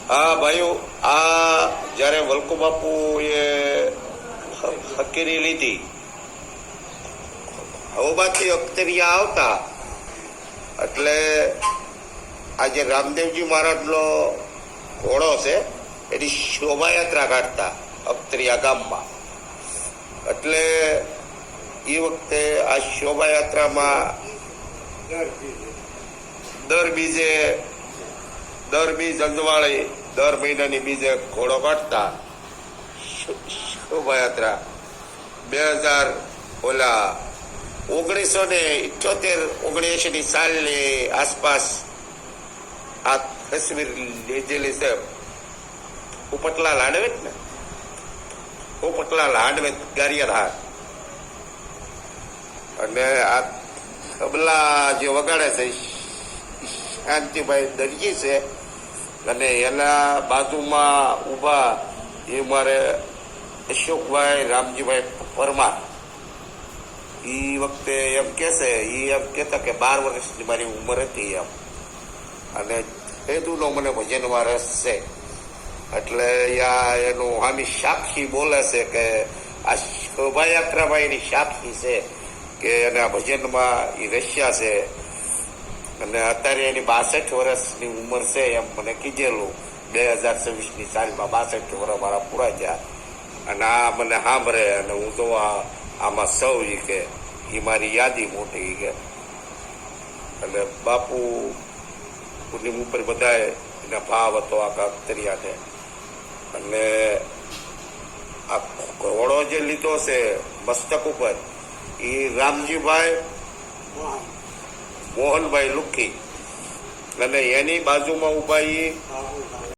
હા ભાઈઓ, આ જ્યારે વલ્કુ બાપુએ હકીરી લીધી, હવબાથી અખ્તરિયા આવતા એટલે આજે રામદેવજી મહારાજનો ઘોડો છે એની શોભાયાત્રા કાઢતા અખ્તરિયા ગામમાં. એટલે એ વખતે આ શોભાયાત્રામાં દર બીજ અંજવાળી દર મહિનાની બીજે ઘોડો કાઢતા શોભાયાત્રા. 1978-79 સાલની આસપાસ આ તસવીર લીધેલી છે. પોપટલાલ હાંડવેત ને, પોપટલાલ હાંડવેત ગારિયાધાર. અને આ તબલા જે વગાડે છે શાંતિભાઈ દરજી છે, અને એના બાજુમાં ઊભા એ મારે અશોકભાઈ રામજીભાઈ પરમાર. એ વખતે એમ કહેશે, એ એમ કહેતા કે 12 વર્ષની મારી ઉંમર હતી એમ, અને હેતુનો મને ભજનમાં રસ છે. એટલે એનું હામી સાક્ષી બોલે છે કે આ શોભાયાત્રામાં એની સાક્ષી છે કે એને આ ભજનમાં એ રસ્યા છે. અને અત્યારે એની 62 વર્ષની ઉંમર છે એમ મને કીધેલું. 2026ની સાલમાં 62 વર્ષ મારા પૂરા થયા. અને આ મને સાંભળે અને હું તો આમાં સૌ કે એ મારી યાદી મોટી કે. અને બાપુની ઉપર બધાએ એના ભાવ હતો આખા અખ્તરિયાને. અને આ ઘોડો જે લીધો છે મસ્તક ઉપર, એ રામજીભાઈ મોહનભાઈ લુખી, અને એની બાજુમાં ઉભા એ